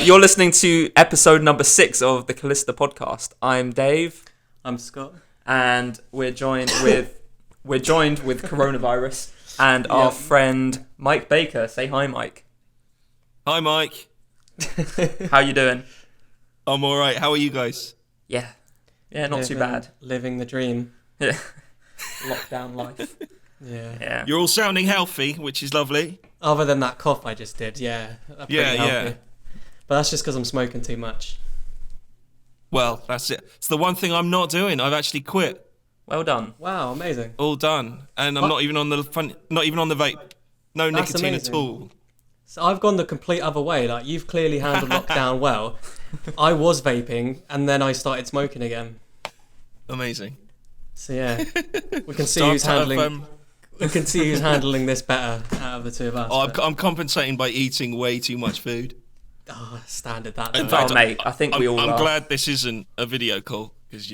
You're listening to episode number 6 of the Callista podcast. I'm Dave. I'm Scott. And we're joined with coronavirus and our friend Mike Baker. Say hi, Mike. Hi, Mike. How you doing? I'm all right. How are you guys? Yeah, not too bad. Living the dream. Yeah, lockdown life. Yeah. You're all sounding healthy, which is lovely. Other than that cough I just did, I'm pretty healthy. Yeah. But that's just because I'm smoking too much. Well, that's it. It's the one thing I'm not doing. I've actually quit. Well done. Wow, amazing. All done, and I'm not even on the vape. No That's nicotine amazing. at all. So I've gone the complete other way. Like, you've clearly handled lockdown well. I was vaping, and then I started smoking again. Amazing. So yeah, we can see So who's handling. We can see who's handling this better out of the two of us. I'm compensating by eating way too much food. Oh, standard that. In though. fact, Mate, I think we all I'm are. glad this isn't a video call because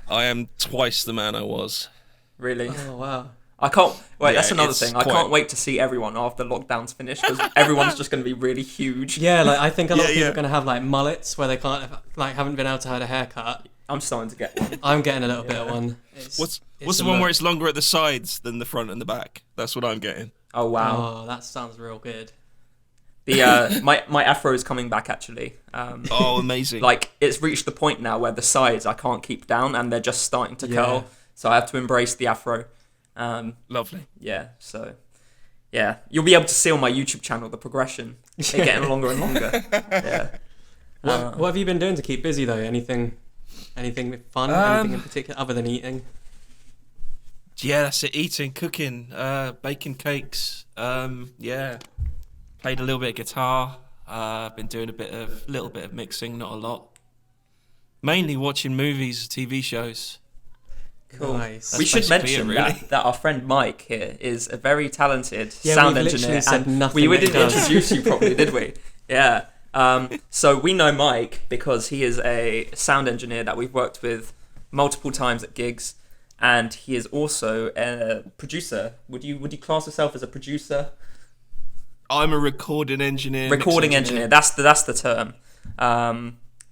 I am twice the man I was. Really? Oh wow. I can't wait. Yeah, That's another it's thing. I quite- can't wait to see everyone after lockdown's finished because everyone's just going to be really huge. Yeah, like I think a lot of people Yeah. are gonna have like mullets where they haven't been able to have a haircut. I'm starting to get one. I'm getting a little bit of one. What's It's the a one look. where it's longer at the sides than the front and the back? That's what I'm getting. Oh wow. Oh, that sounds real good. The my afro is coming back actually. Oh, amazing! Like it's reached the point now where the sides I can't keep down and they're just starting to Yeah. curl. So I have to embrace the afro. Lovely. Yeah. So yeah, you'll be able to see on my YouTube channel the progression. They're getting longer and longer. Yeah. What have you been doing to keep busy though? Anything fun? Anything in particular other than eating? Yeah, that's it. Eating, cooking, baking cakes. Yeah, played a little bit of guitar. Been doing a little bit of mixing, not a lot. Mainly watching movies, TV shows. Cool. Nice. We should basically mention it, really. that our friend Mike here is a very talented Yeah, sound we've engineer. literally said And nothing we that he didn't does. introduce you properly, did we? Yeah. So we know Mike because he is a sound engineer that we've worked with multiple times at gigs, and he is also a producer. Would you class yourself as a producer? I'm a recording engineer. Recording mix engineer. That's the term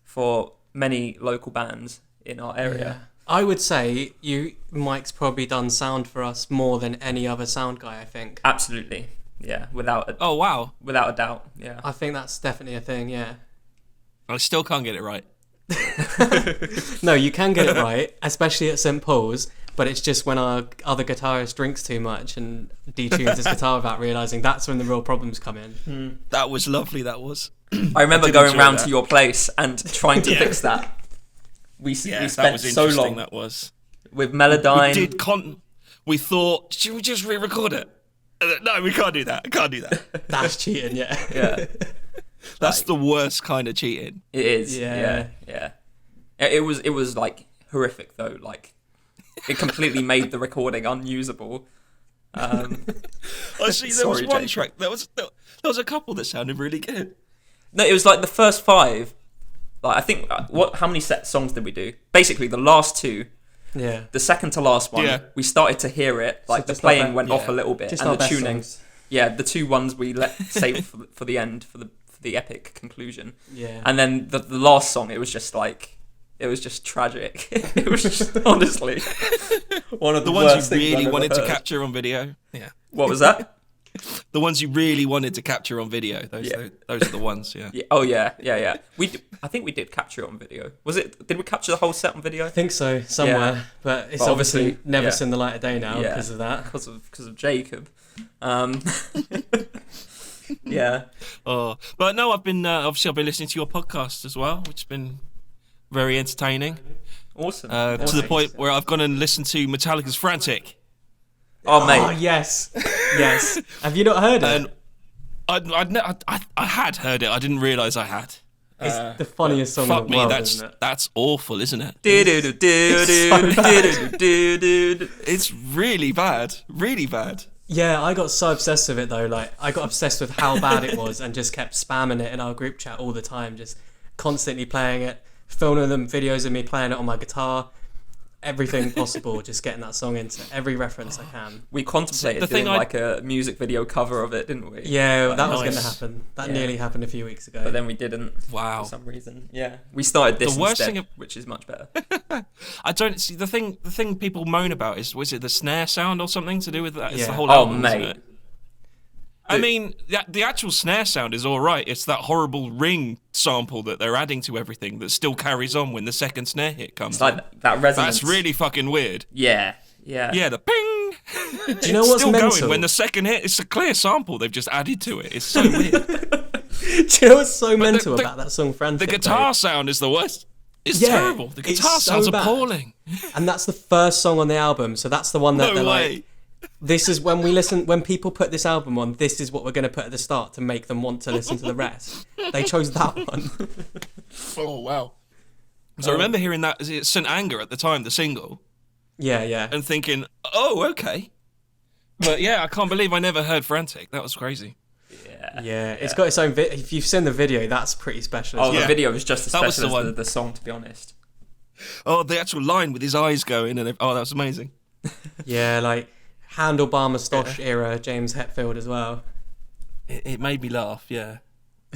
for many local bands in our area. Yeah. I would say Mike's probably done sound for us more than any other sound guy, I think. Absolutely. Yeah. Without Oh wow! a doubt. Yeah. I think that's definitely a thing, yeah. I still can't get it right. No, you can get it right, especially at St. Paul's, but it's just when our other guitarist drinks too much and detunes his guitar without realising, that's when the real problems come in. That was lovely. That was. I remember did going enjoy round that. to your place and trying to Yeah. fix that. We Yeah, that spent was so interesting. long That was. with Melodyne. We thought, should we just re-record it? No, we can't do that. I can't do that. That's cheating, yeah. Yeah, That's the worst kind of cheating. it is. Yeah. Yeah. It was like horrific though. Like it completely made the recording unusable. Actually, there was Sorry, one Jacob. track. There was a couple that sounded really good. No, it was like the first 5. Like I think how many set songs did we do? Basically, the last 2. Yeah. The second to last one, Yeah. we started to hear it. Like So the just playing our- went yeah. off a little bit, Just and our the best tuning. songs. Yeah, the 2 ones we let save for the end for the epic conclusion. Yeah. And then the last song, it was just tragic. It was just honestly one of the, The worst ones you things I've really ever wanted to heard. capture on video. Yeah. What was that? The ones you really wanted to capture on video. Those are the ones. Yeah. Yeah. Oh yeah. I think we did capture it on video. Did we capture the whole set on video? I think so, somewhere, Yeah. but it's But obviously obviously, never yeah. seen the light of day now Yeah. because of that. Because of Jacob. Yeah. Oh, but no, I've been listening to your podcast as well, which has been very entertaining. Awesome. To the point where I've gone and listened to Metallica's "Frantic." Oh mate. Oh, yes. Yes. Have you not heard it? And I had heard it. I didn't realise I had. It's the funniest song Fuck in the me, world, that's isn't it? that's awful, isn't it? It's really bad, really bad. Yeah, I got so obsessed with it though. Like, I got obsessed with how bad it was and just kept spamming it in our group chat all the time, just constantly playing it, filming them videos of me playing it on my guitar. everything possible, just getting that song into every reference I can. We contemplated doing like a music video cover of it, didn't we? Yeah, Like, that was going to happen. That nearly happened a few weeks ago. But then we didn't. Wow. For some reason. Yeah. We started this The worst instead, thing which is much better. I don't see the thing people moan about was it the snare sound or something to do with that? It's Yeah. the whole Oh, album, isn't mate. it? I mean, the actual snare sound is all right. It's that horrible ring sample that they're adding to everything that still carries on when the second snare hit comes. It's like that resonance. That's really fucking weird. Yeah. Yeah, the ping. Do you know what's still mental? going when the second hit? It's a clear sample they've just added to it. It's so weird. Do you know what's so mental about that song, Frantic? The guitar sound is the worst. It's terrible. The guitar it's so sounds bad. appalling. And that's the first song on the album, so that's the one that No they're way. like, this is when people put this album on, this is what we're going to put at the start to make them want to listen to the rest. They chose that one. Oh, wow. So I remember hearing that as St. Anger at the time, the single, Yeah. and thinking, oh, okay. But yeah, I can't believe I never heard Frantic. That was crazy. Yeah, it's got its own. If you've seen the video, that's pretty special. Oh, Yeah. the video was just as That was special the as one. the song, to be honest. Oh, the actual line with his eyes going, and that was amazing. Yeah, like Handlebar Moustache era James Hetfield as well. It made me laugh, yeah.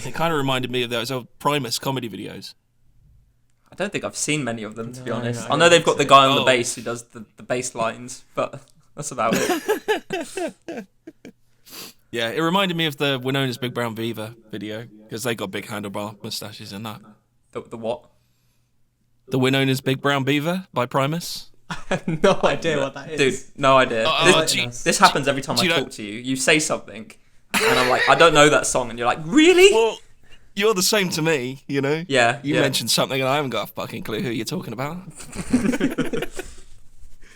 It kind of reminded me of those old Primus comedy videos. I don't think I've seen many of them, to be No, honest. I I know they've got the guy on the Oh. bass who does the bass lines, but that's about it. Yeah, it reminded me of the Winona's Big Brown Beaver video, because they got big handlebar moustaches in that. The what? The Winona's Big Brown Beaver by Primus. I have no idea what that is. Dude, no idea. do you- This happens every time do I you know- talk to you. You say something, and I'm like, I don't know that song, and you're like, really? Well, you're the same to me, you know? Yeah, You yeah. mentioned something and I haven't got a fucking clue who you're talking about.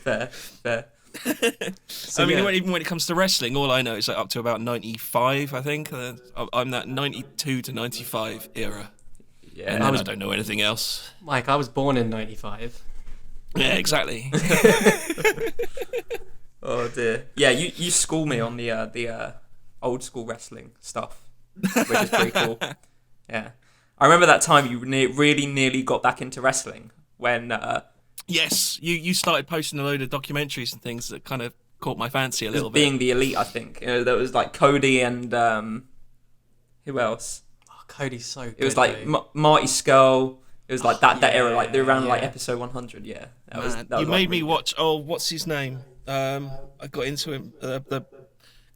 Fair. I mean, even when it comes to wrestling, all I know is like up to about 95, I think. I'm that 92 to 95 era. Yeah, And then I don't know anything else. Mike, I was born in '95. Yeah, exactly. Oh dear. Yeah, you school me on the old school wrestling stuff, which is pretty cool. Yeah, I remember that time you really nearly got back into wrestling when. Yes, you started posting a load of documentaries and things that kind of caught my fancy a little bit. Being the elite, I think. There was like Cody and who else? Oh, Cody's so good. It was like though. Marty Skull. It was like that era, like they're around like yeah. episode 100. Yeah, that Man, was you like, made me really watch. Oh, what's his name? I got into him. The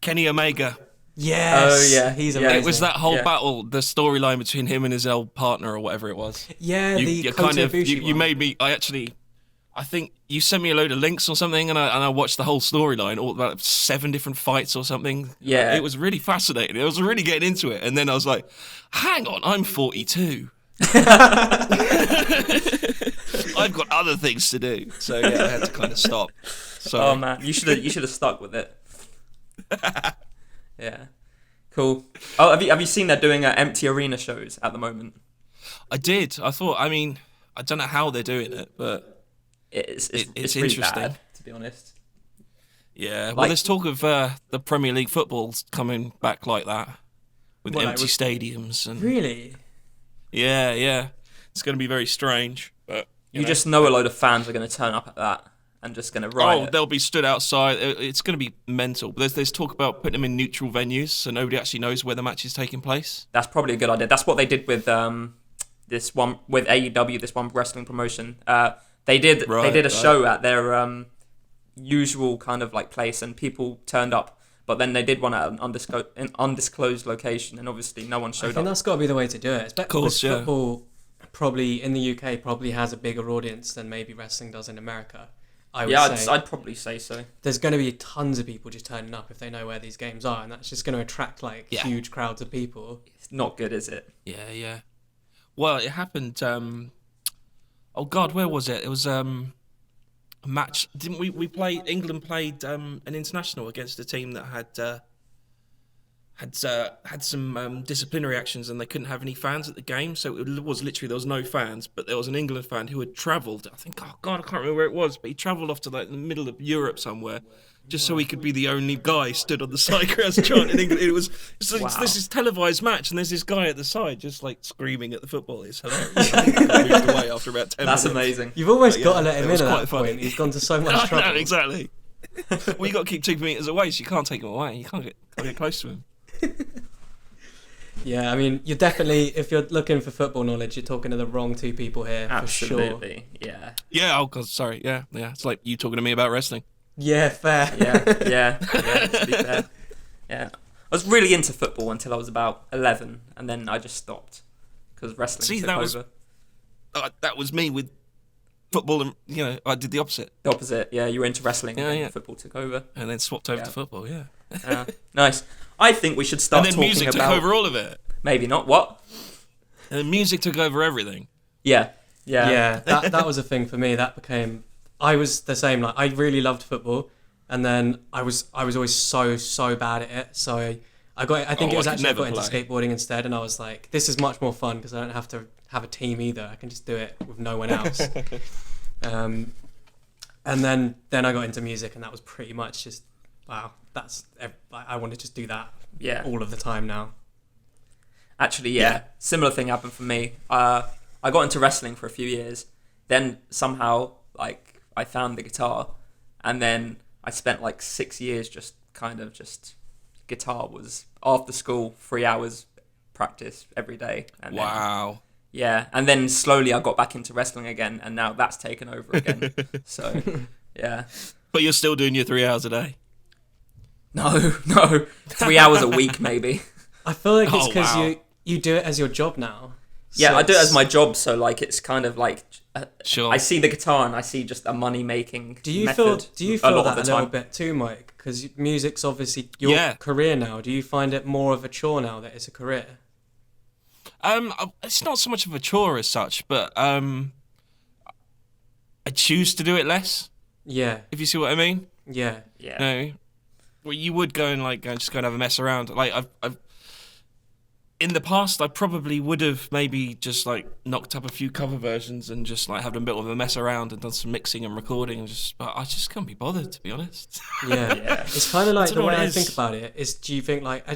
Kenny Omega. Yes. Oh, yeah. He's Yeah. amazing. It was that whole Yeah. battle, the storyline between him and his old partner or whatever it was. Yeah, the you Kota kind of Ibushi you one. made me. I think you sent me a load of links or something, and I watched the whole storyline, all about 7 different fights or something. Yeah. It was really fascinating. I was really getting into it, and then I was like, "Hang on, I'm 42. I've got other things to do." So yeah, I had to kind of stop. So Oh man, you should have stuck with it. Yeah, cool. Oh, have you seen they're doing empty arena shows at the moment? I did. I thought. I mean, I don't know how they're doing it, but It's It's really interesting. bad, to be honest. yeah. Well, Like- there's talk of the Premier League football's coming back like that, with Well, empty stadiums and Really? yeah. It's going to be very strange, but You know. just know a load of fans are going to turn up at that and just going to riot. they'll be stood outside. It's going to be mental. But there's talk about putting them in neutral venues, so nobody actually knows where the match is taking place. That's probably a good idea. That's what they did with this one with AEW, this one wrestling promotion. They did a show at their usual kind of like place, and people turned up. But then they did one at an undisclosed location, and obviously no one I showed think up. that's got to be the way to do it. Of course, yeah. Football probably in the UK probably has a bigger audience than maybe wrestling does in America. I would Yeah, say I'd probably say so. there's going to be tons of people just turning up if they know where these games are, and that's just going to attract like Yeah. huge crowds of people. It's not good, is it? Yeah. Well, it happened. Oh God, where was it? It was a match. Didn't we? We played. England played an international against a team that had had some disciplinary actions, and they couldn't have any fans at the game. So it was literally there was no fans, but there was an England fan who had travelled. I think, oh God, I can't remember where it was, but he travelled off to like the middle of Europe somewhere, just so he could be the only guy stood on the side grass chanting England. This is televised match, and there's this guy at the side just like screaming at the football. It's hilarious. I think he moved away after about 10 That's minutes. amazing. You've almost got to let him it in was at quite that funny. point. He's gone to so much trouble. No, exactly. Well, you got to keep 2 meters away, so you can't take him away. You can't get close to him. Yeah, I mean, you're definitely, if you're looking for football knowledge, you're talking to the wrong two people here, for sure. Absolutely, yeah. Yeah. Oh God, sorry. Yeah. It's like you talking to me about wrestling. Yeah, fair. Yeah, to be fair. Yeah. I was really into football until I was about 11, and then I just stopped because wrestling took over. That was me with football, and I did the opposite. The opposite, yeah. You were into wrestling, and football took over. And then swapped over to football, Nice. I think we should start and then talking music about... took over all of it. Maybe not. What? And then music took over everything. Yeah. That was a thing for me. That became... I was the same. Like, I really loved football, and then I was always so bad at it. So I think it was actually I got into skateboarding instead, and I was like, this is much more fun because I don't have to have a team either. I can just do it with no one else. And then I got into music, and that was pretty much just wow. I want to just do that all of the time now. Actually, yeah. Similar thing happened for me. I got into wrestling for a few years. Then somehow, like, I found the guitar. And then I spent, like, 6 years just guitar was after school, 3 hours practice every day. And wow. Yeah. And then slowly I got back into wrestling again. And now that's taken over again. So, yeah. But you're still doing your 3 hours a day? No. 3 hours a week, maybe. I feel like it's because you do it as your job now. Yeah, so I do it as my job, so like it's kind of like sure. I see the guitar and I see just a money making. Do you method feel that a little bit too, Mike? Because music's obviously your career now. Do you find it more of a chore now that it's a career? It's not so much of a chore as such, but I choose to do it less. Yeah. If you see what I mean. Yeah. No. Well, you would go and just go and have a mess around. Like I've in the past, I probably would have maybe just like knocked up a few cover versions and just like had a bit of a mess around and done some mixing and recording but I just can't be bothered, to be honest. Yeah. It's kind of like the way I think about it is, do you think like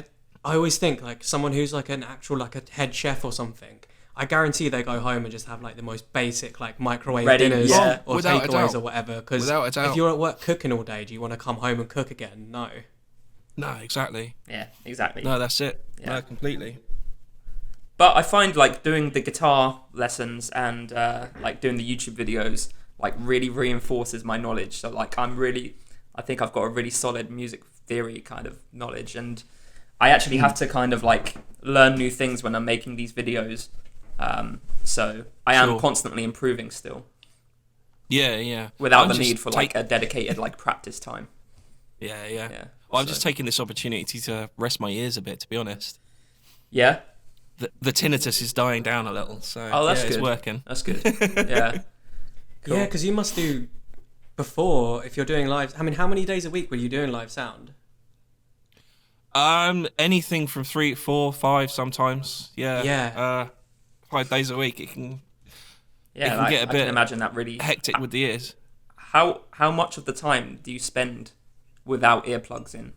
I always think like someone who's like an actual like a head chef or something, I guarantee they go home and just have like the most basic like microwave dinners or takeaways or whatever. Because if you're at work cooking all day, do you want to come home and cook again? No. No, exactly. Yeah, exactly. No, that's it. Yeah. No, completely. But I find like doing the guitar lessons and like doing the YouTube videos like really reinforces my knowledge. So like I think I've got a really solid music theory kind of knowledge, and I actually have to kind of like learn new things when I'm making these videos. So I am constantly improving still. Yeah. Without the need for like a dedicated like practice time. Yeah. Well, I'm just taking this opportunity to rest my ears a bit, to be honest. Yeah. The tinnitus is dying down a little, so that's good. It's working. That's good. Yeah. Cool. Yeah, because you must do before if you're doing live. I mean, how many days a week were you doing live sound? Anything from 3, 4, 5 sometimes. Yeah. 5 days a week. It can. Yeah, it can get a bit. I can imagine that really hectic with the ears. How much of the time do you spend without earplugs in?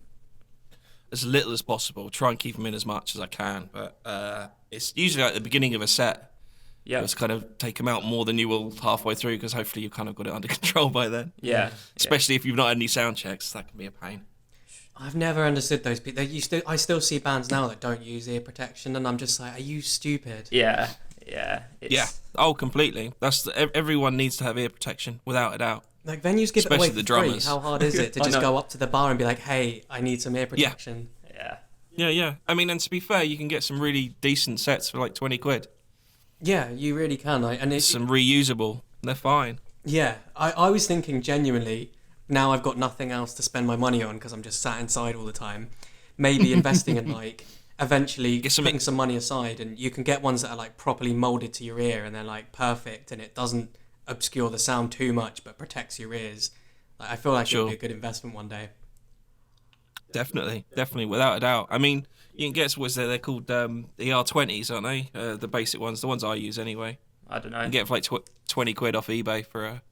As little as possible. Try and keep them in as much as I can, but it's usually at the beginning of a set. Yeah, it's kind of take them out more than you will halfway through, because hopefully you've kind of got it under control by then. Yeah, especially if you've not had any sound checks, that can be a pain. I've never understood those people. I still see bands now that don't use ear protection, and I'm just like, are you stupid? Yeah. Oh, completely. Everyone needs to have ear protection, without a doubt. Like venues give it away for the drummers. free. How hard is it to just go up to the bar and be like, "Hey, I need some ear protection"? Yeah. I mean, and to be fair, you can get some really decent sets for like 20 quid. Yeah, you really can. And it's some reusable. They're fine. Yeah, I was thinking genuinely. Now I've got nothing else to spend my money on because I'm just sat inside all the time. Maybe investing in like eventually putting some money aside, and you can get ones that are like properly molded to your ear and they're like perfect, and it doesn't obscure the sound too much but protects your ears. Like, I feel like it'll be a good investment one day. Definitely, without a doubt. I mean, You can guess what's there? They're called ER20s, aren't they? The basic ones, the ones I use anyway. I don't know. You can get for like 20 quid off eBay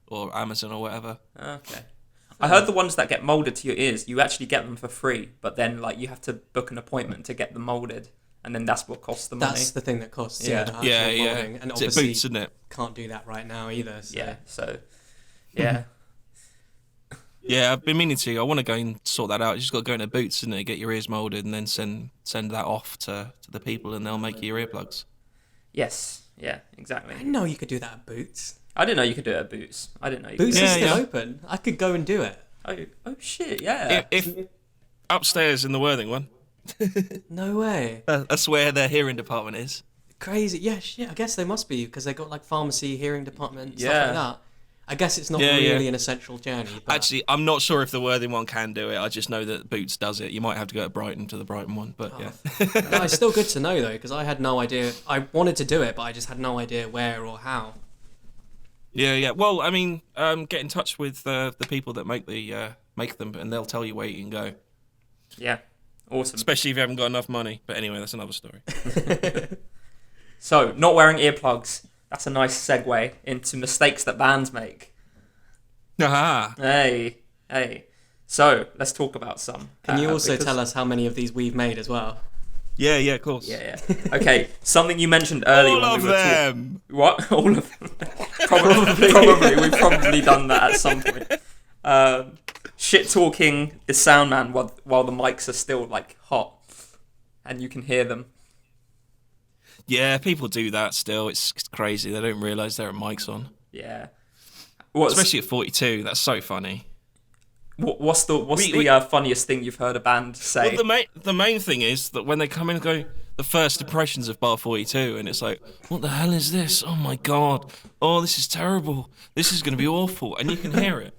or Amazon or whatever. Okay. I heard the ones that get molded to your ears, you actually get them for free, but then like you have to book an appointment to get them molded, and then that's what costs the money. That's the thing that costs. Yeah. The actual molding. And obviously, Boots, isn't it? can't do that right now either. So. Yeah. So, yeah. Yeah, I've been meaning to. I want to go and sort that out. You just got to go into Boots, isn't it? Get your ears molded, and then send that off to the people, and they'll make you your earplugs. Yes. Yeah. Exactly. I didn't know you could do that at Boots. I didn't know you could do it at Boots. I didn't know you Boots could. is still open. I could go and do it. Oh shit! Yeah. If upstairs in the Worthing one. No way. That's where their hearing department is. Crazy. Yeah, shit. I guess they must be because they got like pharmacy, hearing department, stuff Yeah. like that. I guess it's not Yeah, really an essential journey. But Actually, I'm not sure if the Worthing one can do it. I just know that Boots does it. You might have to go to Brighton to the Brighton one, but yeah. No, it's still good to know though because I had no idea. I wanted to do it, but I just had no idea where or how. Yeah. Well, I mean, get in touch with the people that make them, and they'll tell you where you can go. Yeah. Awesome. Especially if you haven't got enough money. But anyway, that's another story. So, not wearing earplugs. That's a nice segue into mistakes that bands make. Aha. Hey. So, let's talk about some. Can you also tell us how many of these we've made as well? Yeah, of course. Yeah. Okay, something you mentioned earlier. All of them. What? All of them? Probably. We've probably done that at some point. Shit talking the sound man while the mics are still like hot and you can hear them. Yeah, people do that still. It's crazy. They don't realise there are mics on. Yeah. Especially at 42. That's so funny. What's the funniest thing you've heard a band say? Well, the main thing is that when they come in and go, the first impressions of Bar 42, and it's like, what the hell is this? Oh my god. Oh, this is terrible. This is going to be awful. And you can hear it.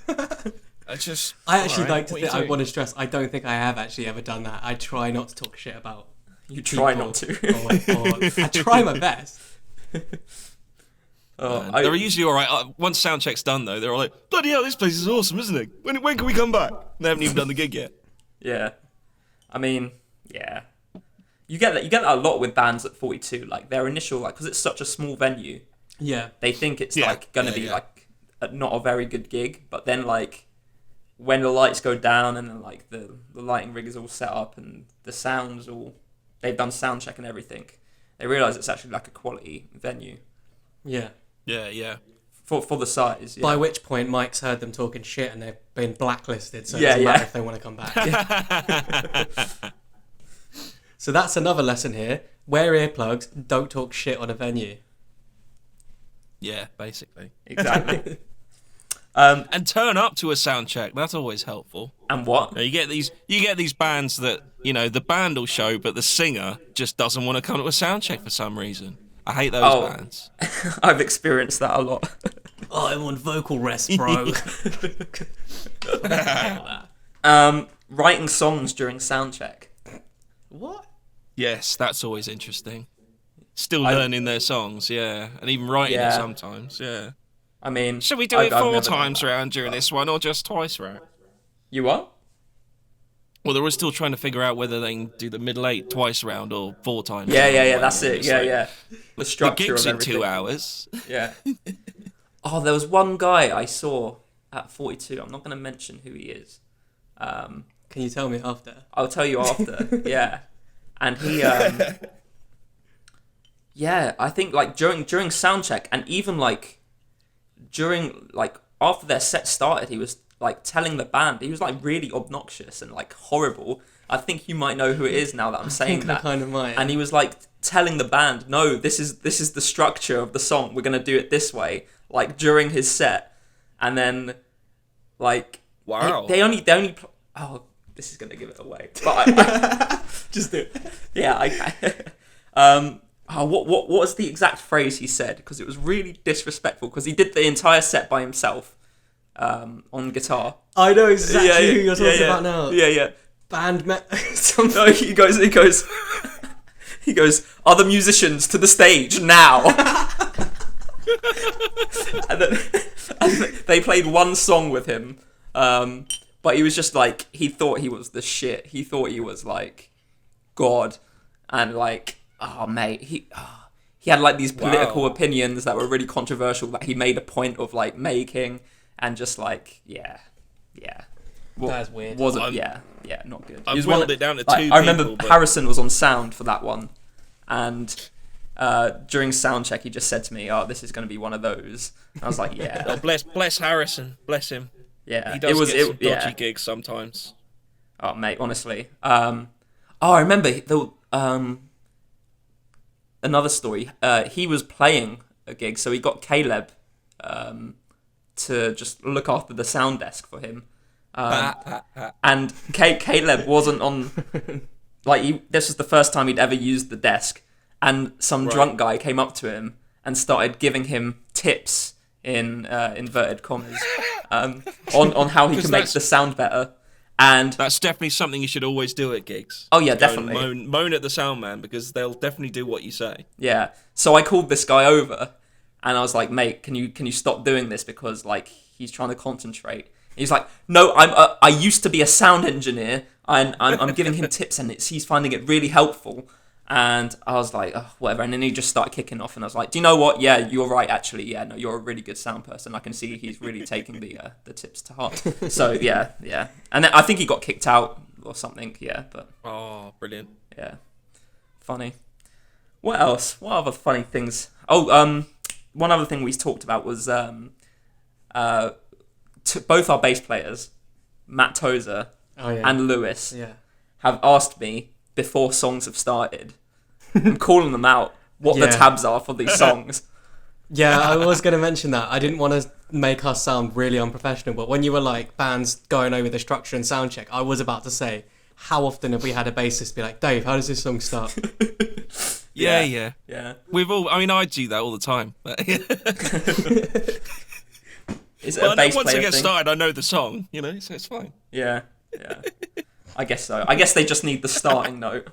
I actually like to think, I want to stress, I don't think I have actually ever done that. I try not to talk shit about You try people. not to. Oh my god. I try my best. They're usually all right. Once sound check's done, though, they're all like, bloody hell, this place is awesome, isn't it? When can we come back? They haven't even done the gig yet. Yeah. I mean, yeah. You get that a lot with bands at 42. Like, their initial, like, because it's such a small venue, Yeah. they think it's, like, going to be, like, not a very good gig. But then, like, when the lights go down and then, like, the lighting rig is all set up and the sound's all... They've done sound check and everything. They realise it's actually, like, a quality venue. Yeah. Yeah. For the size, yeah. By which point Mike's heard them talking shit and they've been blacklisted, so it Yeah, doesn't yeah. matter if they want to come back. So that's another lesson here. Wear earplugs, don't talk shit on a venue. Yeah, basically. Exactly. And turn up to a sound check. That's always helpful. And what? You get these bands that, the band will show, but the singer just doesn't want to come to a sound check for some reason. I hate those bands. I've experienced that a lot. Oh, I'm on vocal rest, bro. Writing songs during sound check. What? Yes, that's always interesting. Still learning their songs, yeah. And even writing it sometimes, yeah. I mean... Should we do it 4 times round during this one, or just twice round? You what? Well, they're still trying to figure out whether they can do the middle 8 twice round or 4 times. Yeah, that's it. Yeah. The structure the gig's of in everything. 2 hours. Yeah. Oh, there was one guy I saw at 42. I'm not going to mention who he is. Can you tell me after? I'll tell you after. Yeah. And he... yeah, I think like during sound check and even like during like after their set started, he was like telling the band, he was like really obnoxious and like horrible. I think you might know who it is now that I'm saying that. I kind of might. And he was like telling the band, no, this is the structure of the song. We're gonna do it this way. Like during his set, and then like Wow. they only oh, this is gonna give it away. But I just do it. Yeah, what was the exact phrase he said? Because it was really disrespectful. Because he did the entire set by himself on guitar. I know exactly who you're talking about now. Yeah. Band No, he goes. He goes. Other musicians to the stage now. and then they played one song with him, but he was just like, he thought he was the shit. He thought he was like god. And like, oh mate, he had like these political opinions that were really controversial that he made a point of like making, and just like, yeah. That's weird. Not good. I boiled it down to two people. I remember Harrison was on sound for that one, and during sound check he just said to me, "Oh, this is going to be one of those." And I was like, "Yeah." Oh, bless Harrison, bless him. Yeah, he does get some dodgy gigs sometimes. Oh mate, honestly. I remember another story. He was playing a gig, so he got Caleb to just look after the sound desk for him. And Caleb wasn't on. This was the first time he'd ever used the desk, and some drunk guy came up to him and started giving him tips in inverted commas on how he can make the sound better. And that's definitely something you should always do at gigs. Oh yeah, definitely. Moan at the sound man, because they'll definitely do what you say. Yeah. So I called this guy over, and I was like, "Mate, can you stop doing this, because like he's trying to concentrate." He's like, "No, I used to be a sound engineer, and I'm giving him tips, and he's finding it really helpful." And I was like, "Oh, whatever." And then he just started kicking off, and I was like, "Do you know what? Yeah, you're right. Actually, yeah, no, you're a really good sound person. I can see he's really taking the tips to heart." So yeah. And then I think he got kicked out or something. Yeah, but oh, brilliant. Yeah, funny. What else? What other funny things? Oh, one other thing we talked about was both our bass players, Matt Tozer and Lewis, have asked me before songs have started. I'm calling them out what the tabs are for these songs. Yeah, I was going to mention that. I didn't want to make us sound really unprofessional, but when you were like bands going over the structure and sound check, I was about to say, how often have we had a bassist be like, "Dave, how does this song start?" Yeah. We've all. I mean, I do that all the time. But Is it a bass once player I get thing? started, I know the song, so it's fine. Yeah. I guess so. I guess they just need the starting note.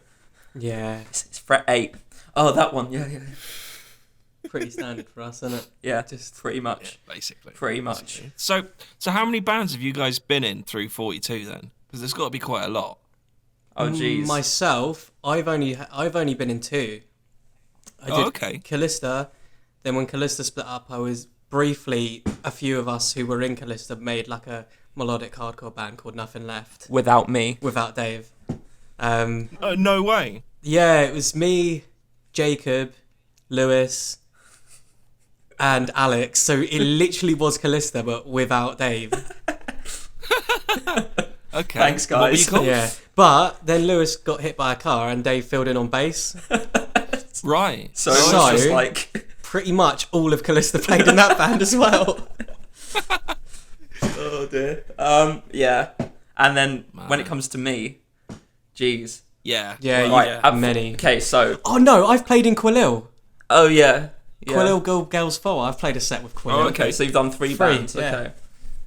Yeah. It's fret 8. Oh, that one. Yeah. Pretty standard for us, isn't it? Yeah, just pretty much. Yeah, basically. Pretty much. So how many bands have you guys been in through 42 then? Because there's got to be quite a lot. Oh, geez. Myself, I've only been in 2. I did okay. Callista. Then when Callista split up, I was briefly, a few of us who were in Callista made like a melodic hardcore band called Nothing Left. Without me. Without Dave. No way. Yeah, it was me, Jacob, Lewis, and Alex. So it literally was Callista, but without Dave. Okay. Thanks, guys. What were you called? Yeah. But then Lewis got hit by a car and Dave filled in on bass. Right. So it was just like... Pretty much all of Callista played in that band as well. Oh dear. Yeah. And then when it comes to me, geez. Yeah. Many. Okay, so... Oh no, I've played in Quillil. Oh yeah. Quillil Girls 4. I've played a set with Quillil. Oh, okay, so you've done 3 bands. Yeah.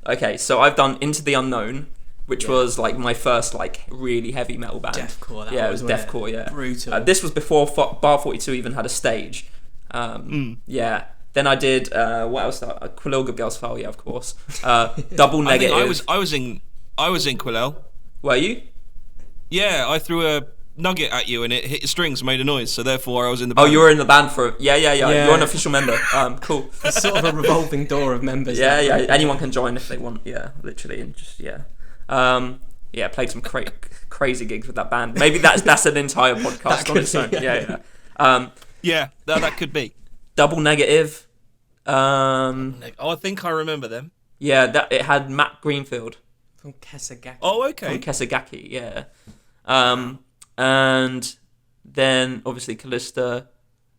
Okay, so I've done Into the Unknown, which was like my first like really heavy metal band. Deathcore. It was deathcore. Yeah. Brutal. This was before Bar 42 even had a stage. Yeah. Then I did what else? Quillil Girls Foul, yeah, of course. Double Negative. I was in Quillel. Were you? Yeah, I threw a nugget at you and it hit your strings and made a noise, so therefore I was in the band. Oh, you were in the band for yeah. You're an official member. Cool. It's sort of a revolving door of members. Yeah. Anyone can join if they want. Yeah, literally, and just played some crazy gigs with that band. Maybe that's an entire podcast on its own. Yeah. That could be. Double Negative. I think I remember them. Yeah, it had Matt Greenfield From Kesagaki. Oh, okay. from Kesagaki. Yeah. And then obviously Callista.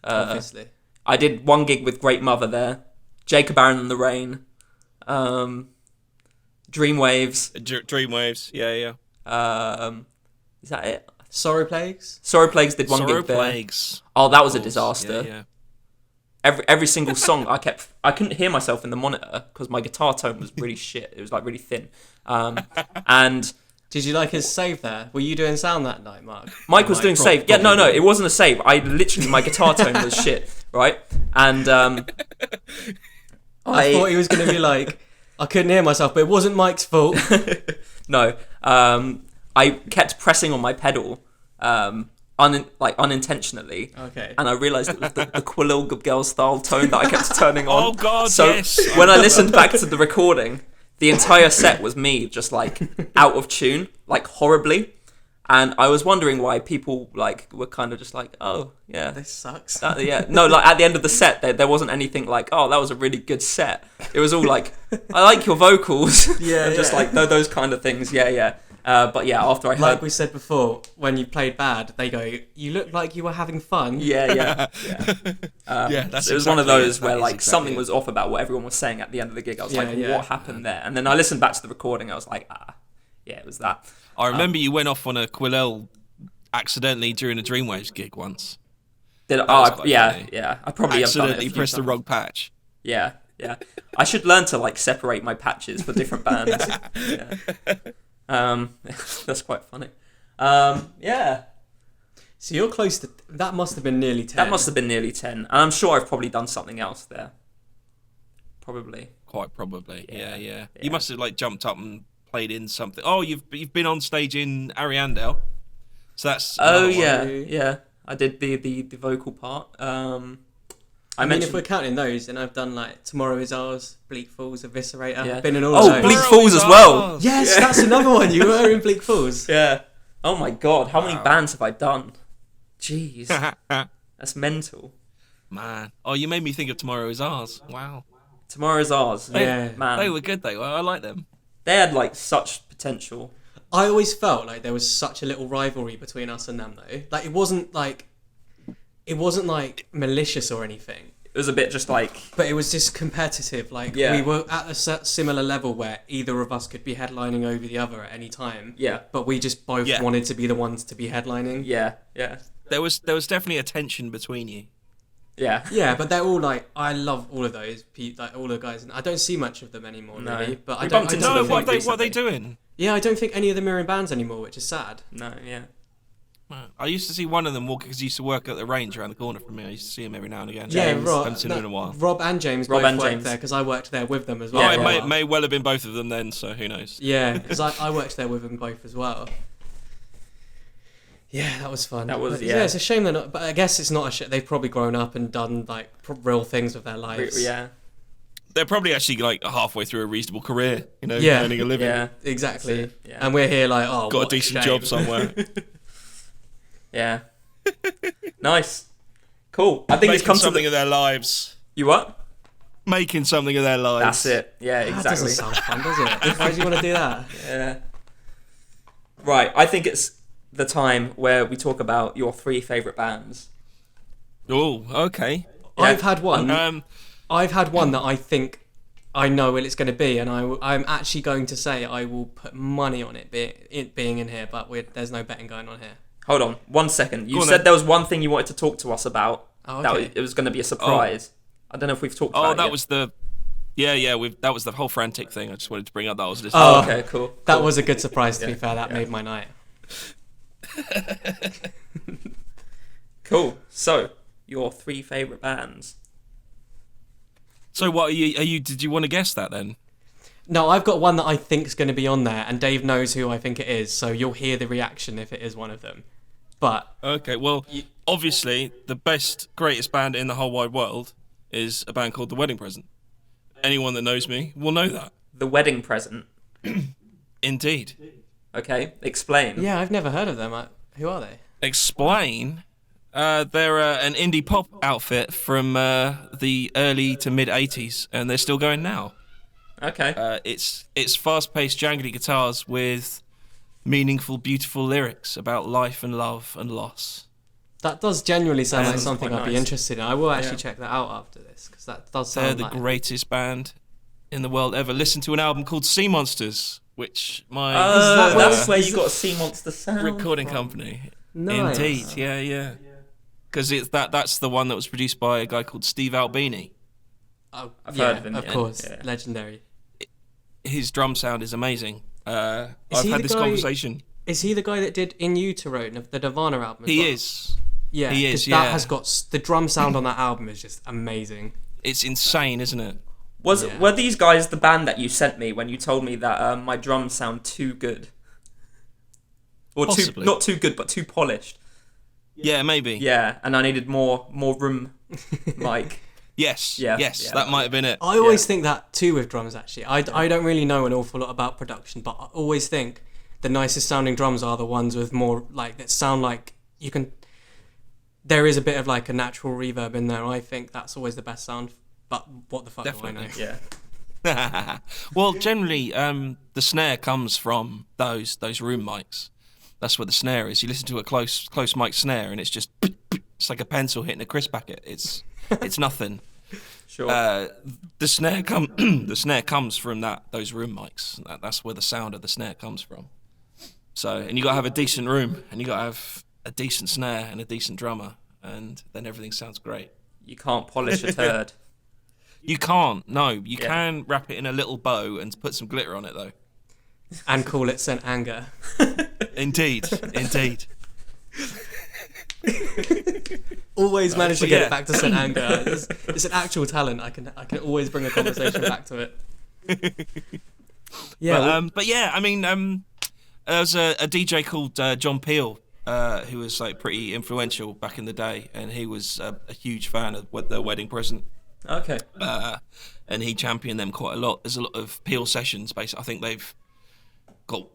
Obviously. I did one gig with Great Mother there. Jacob Aaron and the Rain. Dreamwaves. Dreamwaves. Yeah. Is that it? Sorrow Plagues. Sorrow Plagues did one Sorrow gig there. Plagues. Oh, that was a disaster. Yeah. Every single song I couldn't hear myself in the monitor because my guitar tone was really shit. It was like really thin. And Did you like his save there? Were you doing sound that night, Mark? Mike was doing save. Yeah, no, it wasn't a save. I literally, my guitar tone was shit, right? And I thought he was going to be like, I couldn't hear myself, but it wasn't Mike's fault. No, I kept pressing on my pedal unintentionally. Okay. And I realised it was the Quilil Girl style tone that I kept turning on. Oh God, so yes. when I listened back to the recording, the entire set was me just like out of tune, like horribly. And I was wondering why people like were kind of just like, oh yeah, This sucks. yeah. No, like at the end of the set, there wasn't anything like, oh, that was a really good set. It was all like, I like your vocals. Yeah, and just yeah. like those kind of things. Yeah. But yeah, after I heard, Like we said before, when you played bad, they go, "You look like you were having fun." yeah. Yeah, It was one of those where like exactly something it. was off about what everyone was saying at the end of the gig. I was Yeah, like, yeah. what happened there? And then I listened back to the recording. I was like, yeah, it was that. I remember you went off on a Quilel accidentally during a Dreamwaves gig once. Did was quite funny. yeah. I probably have done it. Accidentally a few pressed the times. wrong patch. Yeah. I should learn to like separate my patches for different bands. Yeah. That's quite funny. Yeah. So you're close to. That must have been nearly 10. That must have been nearly 10. And I'm sure I've probably done something else there. Probably. Quite probably. Yeah. Yeah. You must have like jumped up and played in something. Oh, you've been on stage in Ariandel. So that's. Oh another one. yeah. I did the vocal part. I mean, mentioned if we're counting those, then I've done like Tomorrow Is Ours, Bleak Falls, Eviscerator. Yeah. I've been in all Oh, of those. Bleak Tomorrow Falls is as well. ours. Yes, Yeah. that's another one. You were in Bleak Falls. Yeah. Oh my god, how many Wow. bands have I done? Jeez. That's mental. Man. Oh, you made me think of Tomorrow Is Ours. Wow. Tomorrow's Ours. Yeah. Man. They were good, I like them. They had like such potential. I always felt like there was such a little rivalry between us and them, though. Like it wasn't like malicious or anything, It was a bit just like, but it was just competitive. Like Yeah. we were at a similar level where either of us could be headlining over the other at any time. yeah, But we just both Yeah. wanted to be the ones to be headlining. yeah. There was definitely a tension between you. Yeah. Yeah, but they're all like, I love all of those, like all the guys. And I don't see much of them anymore, No. really. But We I don't. bumped I into don't No, them, think- like, what are they recently. doing? Yeah, I don't think any of them are in bands anymore, which is sad. No, yeah. I used to see one of them walk because he used to work at the range around the corner from me. I used to see him every now and again. James. Yeah, Rob. Haven't seen him in a while. Rob and James Rob both and worked James. there because I worked there with them as Oh, well. Yeah, it for a while. may well have been both of them then, so who knows? Yeah, because I worked there with them both as well. Yeah, that was fun. That was- But, yeah. It's a shame they're not. But I guess it's not a shame. They've probably grown up and done like real things with their lives. Yeah. They're probably actually like halfway through a reasonable career, Yeah. earning a living. Yeah. Exactly. That's it, yeah. And we're here like, oh, Got a what decent shame. job somewhere. Yeah. Nice. Cool. I think it's Making come to something the... of their lives. You what? Making something of their lives. That's it. Yeah, That exactly. doesn't sound fun, does it? Why do you want to do that? Yeah. Right. I think it's the time where we talk about your 3 favourite bands. Oh, okay. Yeah. I've had one. Um, I've had one that I think I know what it's going to be, and I'm actually going to say I will put money on it being in here, but there's no betting going on here. Hold on, 1 second. You Go on said then. there was one thing you wanted to talk to us about. Oh, That okay. it was going to be a surprise. I don't know if we've talked about oh, it that yet. was the. Yeah. That was the whole frantic thing. I just wanted to bring up that. I was just. Oh, okay, cool. That cool. was a good surprise, to be Yeah, fair. That yeah. made my night. Cool. So, your 3 favourite bands. So what are you? Did you want to guess that then? No, I've got one that I think's going to be on there, and Dave knows who I think it is, so you'll hear the reaction if it is one of them. But Okay. Well, obviously the best, greatest band in the whole wide world is a band called The Wedding Present. Anyone that knows me will know that. The Wedding Present. Indeed. Okay, explain. yeah, I've never heard of them. Who are they? Explain. They're an indie pop outfit from the early to mid '80s, and they're still going now. Okay. It's fast-paced, jangly guitars with meaningful, beautiful lyrics about life and love and loss. That does genuinely sound like Sounds something quite I'd be nice. interested in. I will actually Yeah. check that out after this, because that does They're sound the like... greatest band in the world ever. Listen to an album called Sea Monsters, which my that where- That's where you got a Sea Monster sound recording from. company. Nice. Indeed, yeah. Because that's the one that was produced by a guy called Steve Albini. Oh, I've yeah, heard of him, of yeah. course. Yeah. Legendary. His drum sound is amazing. I've he had the this guy- conversation. Is he the guy that did In Utero, the Nirvana album? As He well? is. Yeah, He is, 'cause yeah. That has got the drum sound on that album is just amazing. It's insane, isn't it? Yeah. Were these guys the band that you sent me when you told me that my drums sound too good? Or Possibly. not too good, but too polished? Yeah, maybe. Yeah, and I needed more room mic. Yes, Yeah, yes, yeah. that might have been it. I always think that too with drums, actually. I don't really know an awful lot about production, but I always think the nicest sounding drums are the ones with more, like, that sound like you can... There is a bit of, like, a natural reverb in there. I think that's always the best sound, but what the fuck Definitely. do I know? Yeah. Well, generally, the snare comes from those room mics. That's where the snare is. You listen to a close mic snare, and it's just... It's like a pencil hitting a crisp packet. It's nothing. Sure. The snare comes from those room mics. That's where the sound of the snare comes from. So, and you got to have a decent room, and you got to have a decent snare and a decent drummer, and then everything sounds great. You can't polish a turd. You can't. No, you Yeah. can wrap it in a little bow and put some glitter on it, though. And call it St. Anger. Indeed. Always manage to but get yeah. it back to St. Anger. It's an actual talent. I can always bring a conversation back to it. Yeah. But yeah, I mean, there was a DJ called John Peel, who was like pretty influential back in the day, and he was a huge fan of The Wedding Present. Okay. And he championed them quite a lot. There's a lot of Peel sessions. Basically, I think they've got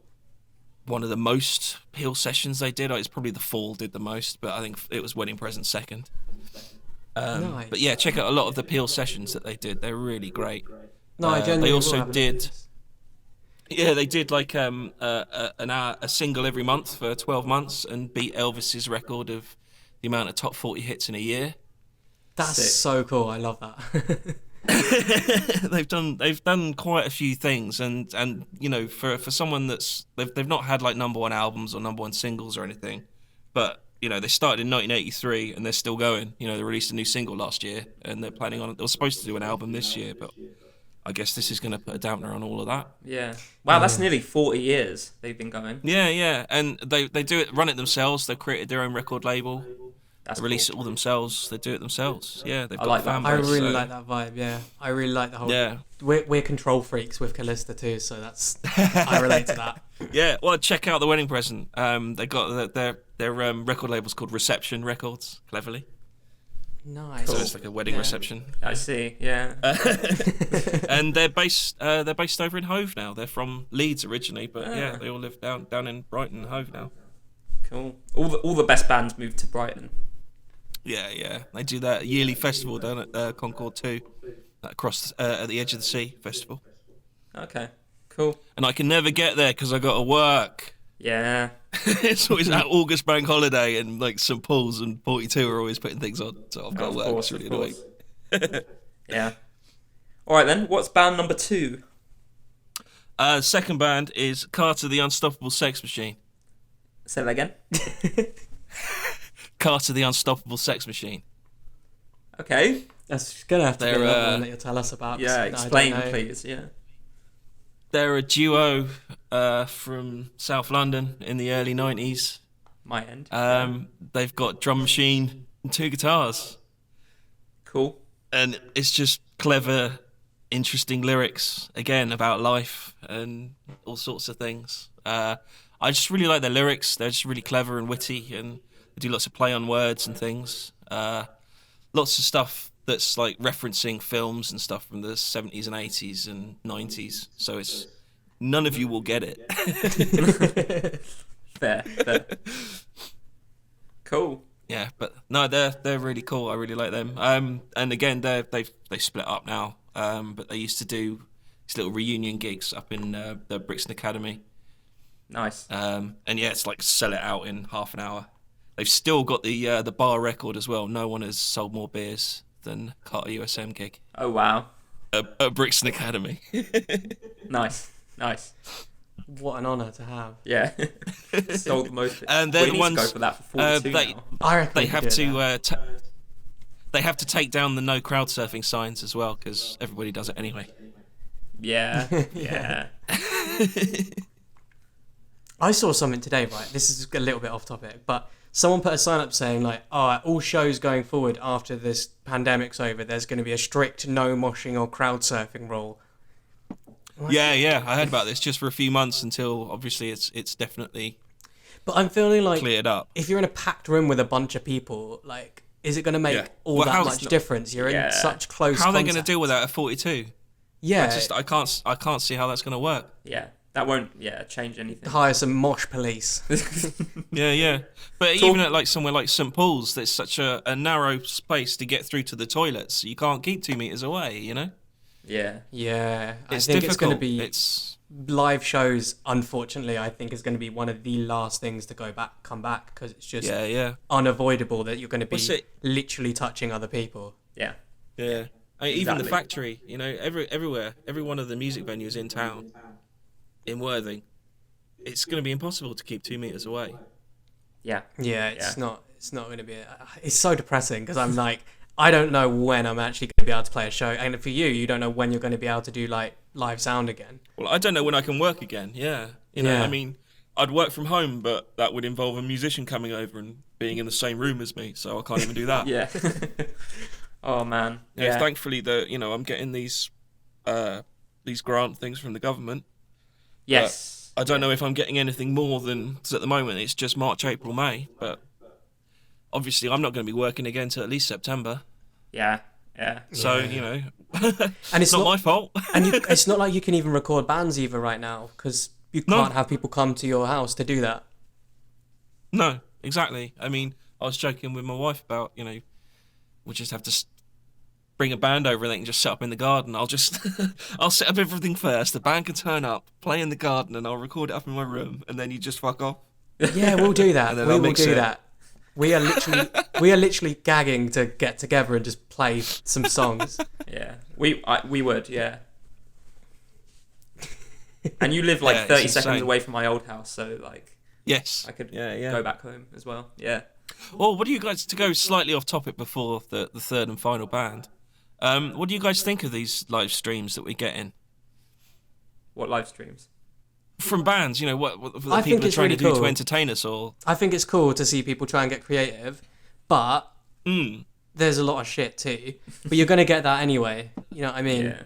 one of the most Peel sessions they did. It's probably The Fall did the most, but I think it was Wedding Present second. Nice. But yeah, check out a lot of the Peel sessions that they did. They're really great. No, I genuinely they will also have a look at did. this. Yeah, they did like a single every month for 12 months and beat Elvis's record of the amount of top 40 hits in a year. That's Sick. so cool. I love that. They've done quite a few things, and you know, for someone that's they've not had like number one albums or number one singles or anything, but you know, they started in 1983 and they're still going. You know, they released a new single last year and they're planning on. They were supposed to do an album this year, but I guess this is going to put a dampener on all of that. Yeah. Wow, that's nearly 40 years they've been going. Yeah, and they run it themselves. They've created their own record label. That's They release cool. it all themselves. They do it themselves. Yeah, they've got like a that. fan I base, really so- like that vibe. Yeah, I really like the whole. Yeah. We're control freaks with Callista too, so that's I relate to that. Yeah, well, check out The Wedding Present. They got their record label's called Reception Records, cleverly. Nice. So it's like a wedding reception. I see, yeah. And they're based over in Hove now. They're from Leeds originally, but yeah, they all live down in Brighton, Hove now. Cool. All the best bands moved to Brighton. Yeah. They do that yearly festival down at Concord 2, across at the Edge of the Sea festival. Okay, cool. And I can never get there because I got to work. Yeah. It's always at August Bank Holiday, and like St Paul's and 42 are always putting things on, so I've got to work. It's really annoying. Yeah. All right then. What's band number 2? Second band is Carter the Unstoppable Sex Machine. Say that again. Carter the Unstoppable Sex Machine. Okay. That's gonna have to be They're, another one that you'll tell us about. Yeah. 'cause I don't Explain, know. please. Yeah. They're a duo from South London in the early 90s. My end. They've got drum machine and 2 guitars. Cool. And it's just clever, interesting lyrics, again, about life and all sorts of things. I just really like their lyrics. They're just really clever and witty, and they do lots of play on words and things. Lots of stuff that's like referencing films and stuff from the 70s and 80s and 90s. So it's none of you will get it. Fair. Cool. Yeah, but no, they're really cool. I really like them. And again, they've split up now. But they used to do these little reunion gigs up in the Brixton Academy. Nice. And yeah, it's like sell it out in half an hour. They've still got the bar record as well. No one has sold more beers than Carter USM gig Oh wow. at Brixton Academy. Nice. What an honour to have. Yeah. Sold the most. And We they're the need ones to go for that for 42 now. I reckon they we have could do that. to they have to take down the no crowd surfing signs as well, because everybody does it anyway. Yeah. Yeah. I saw something today, right? This is a little bit off topic, but someone put a sign up saying like, "Oh, all shows going forward after this pandemic's over, there's going to be a strict no moshing or crowd surfing rule." Yeah, I heard about this just for a few months until obviously it's definitely But I'm feeling like cleared up. if you're in a packed room with a bunch of people, like, is it going to make all that much difference? You're in such close. How are they going to deal with that at 42? Yeah, I can't see how that's going to work. Yeah, that won't change anything. Hire some mosh police. Yeah. But even at like somewhere like St Paul's, there's such a narrow space to get through to the toilets. You can't keep 2 meters away. Yeah. I It's think difficult. it's going to be It's live shows. Unfortunately, I think is going to be one of the last things to come back because it's just unavoidable that you're going to be literally touching other people. Yeah. Even the factory. Everywhere, every one of the music venues in town, in Worthing, it's going to be impossible to keep 2 meters away. Yeah, it's not going to be. It's so depressing because I'm like, I don't know when I'm actually going to be able to play a show, and for you don't know when you're going to be able to do like live sound again. Well, I don't know when I can work again. Yeah, I mean, I'd work from home, but that would involve a musician coming over and being in the same room as me, so I can't even do that. Yeah. Oh man. Yeah. Thankfully, I'm getting these grant things from the government. Yes. I don't know if I'm getting anything more than, because at the moment it's just March, April, May, but obviously I'm not going to be working again till at least September. Yeah. So, and it's not my fault. And it's not like you can even record bands either right now, because you can't have people come to your house to do that. No, exactly. I mean, I was joking with my wife about, we'll just have to bring a band over and they can just set up in the garden. I'll set up everything first. The band can turn up, play in the garden, and I'll record it up in my room, and then you just fuck off. Yeah, we'll do that. We will do that. We are literally gagging to get together and just play some songs. Yeah, we would, yeah. And you live like 30 seconds away from my old house, so like, yes, I could go back home as well. Yeah. Well, what do you guys, to go slightly off topic before the third and final band? What do you guys think of these live streams that we're getting? What live streams? From bands, what the I think people are it's trying really to do cool to entertain us all. I think it's cool to see people try and get creative, but there's a lot of shit too. But you're going to get that anyway. You know what I mean? Yeah.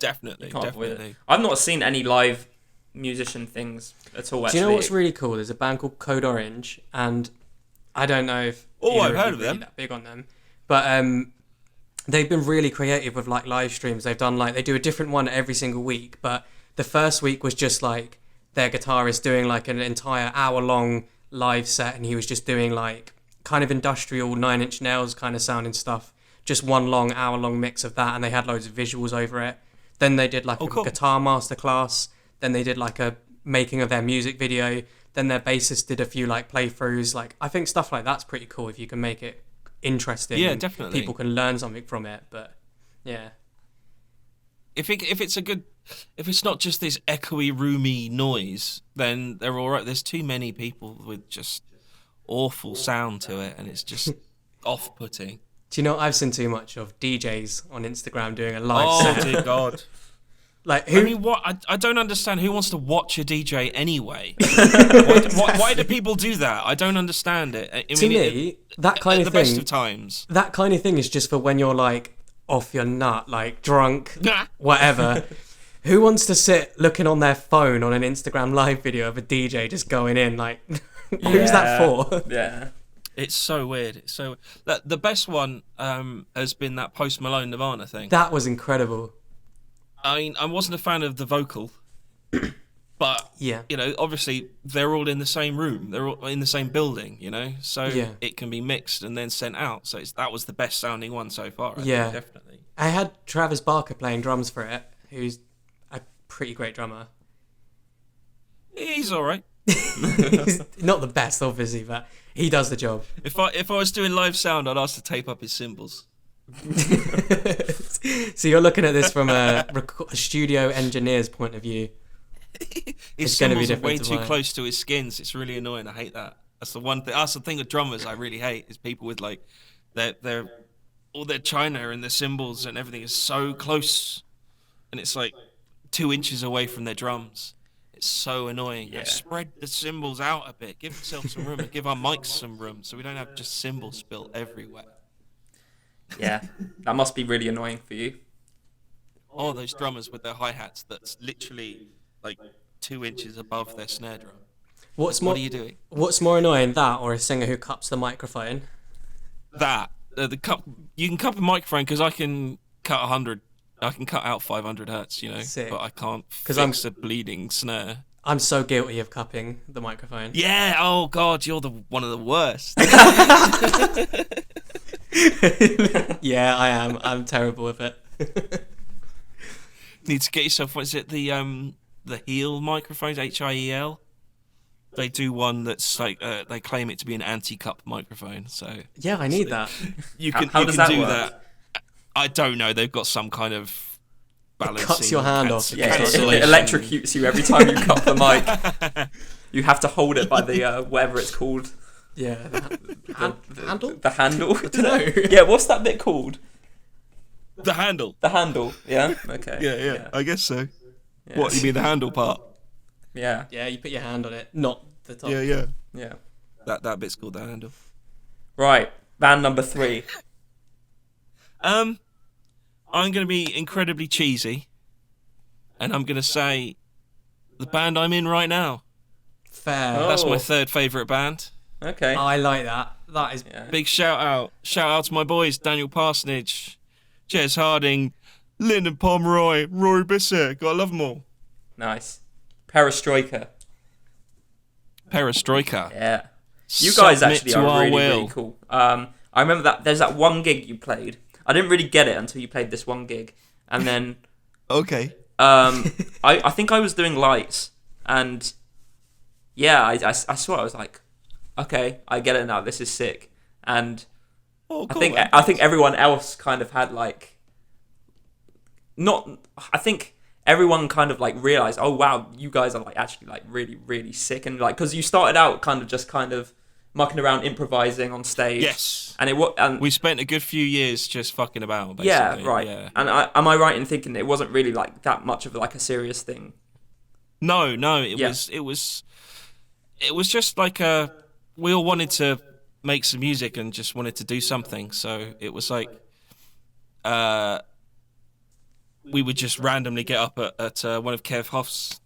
Definitely. I've not seen any live musician things at all, actually. Do you know what's really cool? There's a band called Code Orange, and I don't know if I've heard of them. That big on them, but they've been really creative with like live streams. They've done they do a different one every single week, but the first week was just like their guitarist doing like an entire hour-long live set, and he was just doing like kind of industrial Nine Inch Nails kind of sounding stuff. Just one long hour-long mix of that, and they had loads of visuals over it. Then they did like cool. guitar masterclass. Then they did like a making of their music video. Then their bassist did a few like playthroughs. Like I think stuff like that's pretty cool if you can make it interesting. Yeah, and definitely. People can learn something from it. But yeah, if it's not just this echoey, roomy noise, then they're all right. There's too many people with just awful sound to it, and it's just off-putting. Do you know what I've seen too much of? DJs on Instagram doing a live set. Oh dear God! Like who? I mean, what? I don't understand. Who wants to watch a DJ anyway? Why do people do that? I don't understand it. To me, that kind of thing. The best of times. That kind of thing is just for when you're like off your nut, like drunk, whatever. Who wants to sit looking on their phone on an Instagram live video of a DJ just going in? Like, who's that for? Yeah. It's so weird. The best one has been that Post Malone Nirvana thing. That was incredible. I mean, I wasn't a fan of the vocal, but yeah, obviously they're all in the same room, they're all in the same building, so it can be mixed and then sent out. So that was the best sounding one so far. I think, definitely. I had Travis Barker playing drums for it, who's a pretty great drummer. He's all right. He's not the best, obviously, but he does the job. If I was doing live sound, I'd ask to tape up his cymbals. So you're looking at this from a studio engineer's point of view. His cymbals are way too close to his skins. It's really annoying. I hate that. That's the one thing. That's the thing with drummers I really hate is people with like their all their china and their cymbals and everything is so close, and it's like 2 inches away from their drums. It's so annoying. Yeah. Spread the cymbals out a bit. Give yourself some room and give our mics some room so we don't have just cymbals spilt everywhere. Yeah, that must be really annoying for you. Oh, those drummers with their hi-hats that's literally like 2 inches above their snare drum. What are you doing? What's more annoying, that or a singer who cups the microphone? That the cup. You can cup a microphone because I can cut 100. I can cut out 500 hertz, Sick. but I can't fix a bleeding snare. I'm so guilty of cupping the microphone. Yeah. Oh God, you're one of the worst. Yeah, I am. I'm terrible with it. Need to get yourself. What is it? The heel microphones, HIEL. They do one that's like they claim it to be an anti-cup microphone. So yeah, I need that. You can How you does can that do work? that. I don't know. They've got some kind of balancing. cuts your hand off. Yeah, it cancellation. electrocutes you every time you cup the mic. You have to hold it by the whatever it's called. Yeah. Handle? The handle. I don't know. Yeah, what's that bit called? The handle. The handle. Yeah. Okay. Yeah. I guess so. Yeah. What, you mean the handle part? Yeah. Yeah, you put your hand on it, not the top. Yeah. Yeah. That bit's called the handle. Right. Band number 3. I'm going to be incredibly cheesy, and I'm going to say the band I'm in right now. Fair. Oh. That's my third favourite band. Okay. I like that. That is... Yeah. Big shout out to my boys, Daniel Parsonage, Jez Harding, Lyndon Pomeroy, Rory Bissett. Gotta love them all. Nice. Perestroika. Perestroika. Yeah. You guys Submit actually to are our really, will. really cool. I remember that there's that one gig you played. I didn't really get it until you played this one gig, and then Okay. I think I was doing lights, and yeah, I saw it. I was like, okay, I get it now. This is sick. And Oh, I cool, think man. I think everyone else kind of had like not. I think everyone kind of like realized, oh wow, you guys are like actually like really, really sick, and like because you started out kind of just kind of mucking around, improvising on stage. Yes. And We spent a good few years just fucking about, basically. yeah, right. Yeah. And am I right in thinking it wasn't really like that much of like a serious thing? No, it Yeah. was just like we all wanted to make some music and just wanted to do something. So it was like we would just randomly get up at one of Kev Hoff's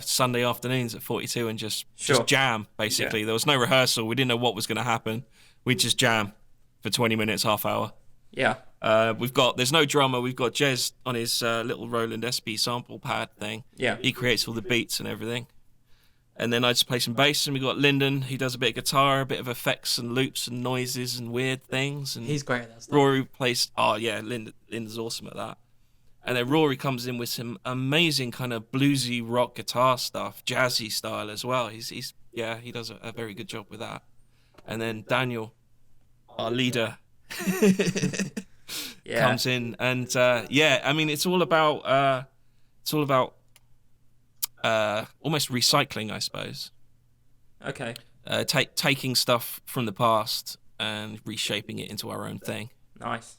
Sunday afternoons at 42 and just jam, basically. Yeah. There was no rehearsal. We didn't know what was going to happen. We'd just jam for 20 minutes, half hour. Yeah. There's no drummer. We've got Jez on his little Roland SP sample pad thing. Yeah. He creates all the beats and everything. And then I just play some bass, and we got Lyndon, who does a bit of guitar, a bit of effects and loops and noises and weird things. And He's great at that stuff. Rory plays. Oh yeah, Lyndon's awesome at that. And then Rory comes in with some amazing kind of bluesy rock guitar stuff, jazzy style as well. He does a very good job with that. And then Daniel, our leader, comes in, and I mean it's all about almost recycling, I suppose. Okay. Taking stuff from the past and reshaping it into our own thing. Nice.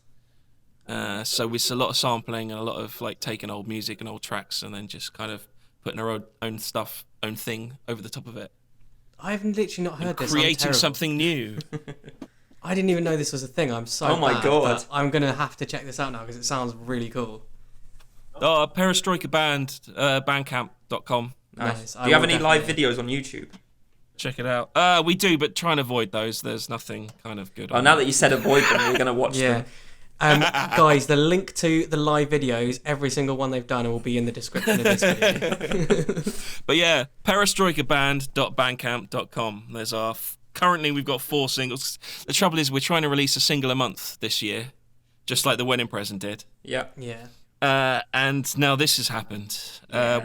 So it's a lot of sampling and a lot of like taking old music and old tracks and then just kind of putting our own stuff, own thing over the top of it. I've literally not heard this. Creating something new. I didn't even know this was a thing. I'm so Oh my bad, God. but I'm going to have to check this out now because it sounds really cool. Perestroika Band, bandcamp.com. Nice. I Do you have will any live definitely- videos on YouTube? Check it out. We do, but try and avoid those. There's nothing kind of good Oh, on now them. that you said avoid them, we're gonna watch Yeah. them. Guys, the link to the live videos, every single one they've done, will be in the description of this video. But yeah, perestroikaband.bandcamp.com. There's our... Currently, we've got 4 singles. The trouble is, we're trying to release a single a month this year, just like the wedding present did. Yeah. Yeah. And now this has happened.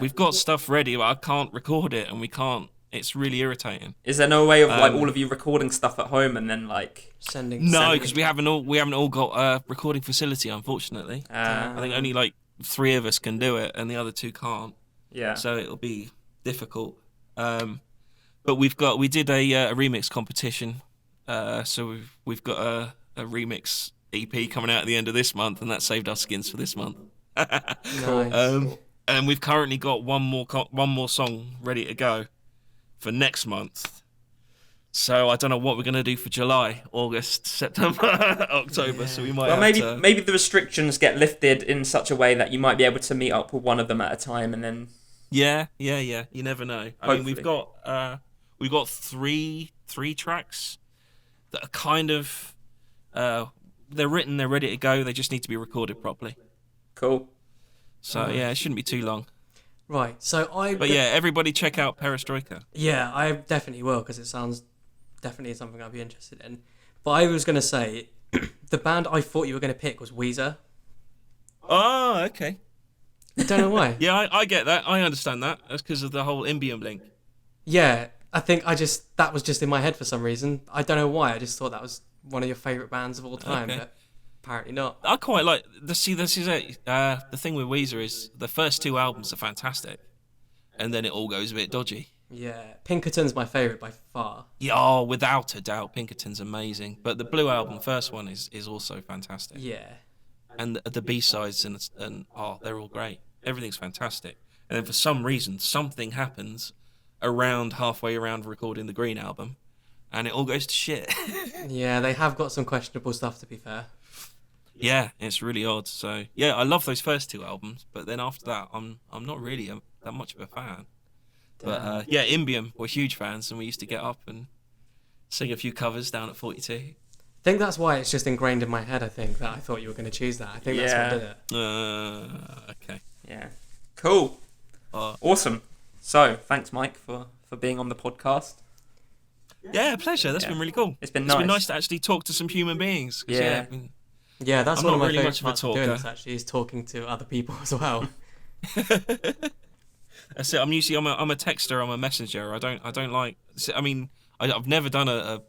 We've got stuff ready, but I can't record it, and we can't. It's really irritating. Is there no way of like all of you recording stuff at home and then like? No, because we haven't all got a recording facility, unfortunately. I think only like 3 of us can do it, and the other 2 can't. Yeah. So it'll be difficult. But we did a remix competition. So we've got a remix EP coming out at the end of this month, and that saved our skins for this month. Nice. And we've currently got one more song ready to go for next month. So I don't know what we're gonna do for July, August, September, October. Yeah. So we might. Well, have maybe the restrictions get lifted in such a way that you might be able to meet up with one of them at a time, and then. Yeah. You never know. I mean, we've got we've got three tracks that are kind of they're written, they're ready to go. They just need to be recorded properly. Cool. So yeah, it shouldn't be too long. Right. So But yeah, everybody check out Perestroika. Yeah, I definitely will, because it sounds definitely something I'd be interested in. But I was going to say, the band I thought you were going to pick was Weezer. Oh, okay. I don't know why. Yeah, I get that. I understand that. That's because of the whole Imbium link. Yeah, I think that was just in my head for some reason. I don't know why. I just thought that was one of your favourite bands of all time, Okay. but apparently not. I quite like this is it. The thing with Weezer is the first 2 albums are fantastic, and then it all goes a bit dodgy. Yeah, Pinkerton's my favourite by far. Yeah, oh, without a doubt, Pinkerton's amazing. But the Blue album, first one, is also fantastic. Yeah. And the B-sides and they're all great. Everything's fantastic. And then for some reason, something happens around halfway around recording the Green album, and it all goes to shit. Yeah, they have got some questionable stuff, to be fair. Yeah, it's really odd. So yeah, I love those first 2 albums, but then after that, I'm not really that much of a fan. But yeah, Imbium, we're huge fans, and we used to get up and sing a few covers down at 42. I think that's why it's just ingrained in my head, I think, that I thought you were going to choose that. I think that's what did it. Okay. Yeah. Cool. Awesome. So, thanks, Mike, for being on the podcast. Yeah, pleasure. That's been really cool. It's been nice to actually talk to some human beings. 'Cause, Yeah. Yeah, that's I'm one of not my really favourite much of a parts of doing talker. this, actually, is talking to other people as well. That's it. I'm a texter. I'm a messenger. I don't like. I mean, I've never done a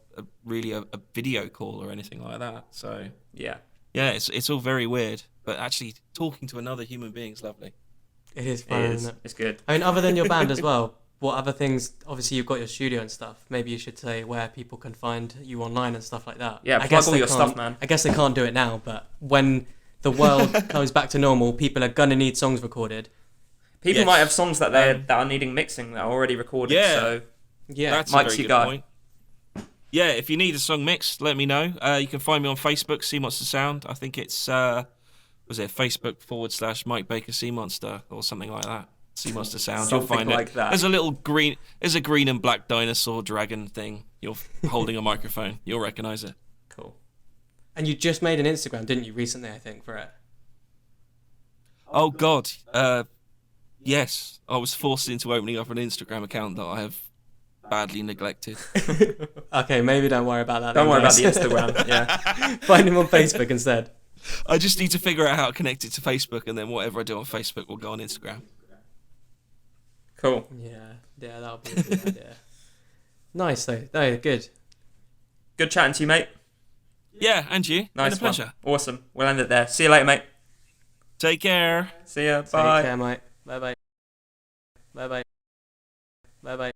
video call or anything like that. So Yeah. yeah, it's all very weird. But actually, talking to another human being is lovely. It is fun, isn't it? It's good. I mean, other than your band as well, what other things? Obviously, you've got your studio and stuff. Maybe you should say where people can find you online and stuff like that. Yeah, I plug all they your can't- stuff, man. I guess they can't do it now, but when the world comes back to normal, people are gonna need songs recorded. People Yes. might have songs that that are needing mixing that are already recorded. Yeah. So Yeah, That's Mike's a very your good guy. point. Yeah, if you need a song mixed, let me know. You can find me on Facebook, Sea Monster Sound. I think it's was it Facebook.com/Mike Baker Sea Monster or something like that. Sea Monster Sound. You'll Something find like it. that. There's a green and black dinosaur dragon thing. You're holding a microphone. You'll recognise it. cool. and you just made an Instagram, didn't you, recently? I think for it. Oh God. Yes, I was forced into opening up an Instagram account that I have badly neglected. Okay, maybe don't worry about that. Don't then, worry about guys. the Instagram. Yeah. Find him on Facebook instead. I just need to figure out how to connect it to Facebook, and then whatever I do on Facebook will go on Instagram. Cool. Yeah, that'll be a good idea. Nice though. No, good. Good chatting to you, mate. Yeah, and you. Nice Been a pleasure. one. Awesome. We'll end it there. See you later, mate. Take care. See ya. Take Bye. care, mate. Bye bye. Bye bye. Bye bye.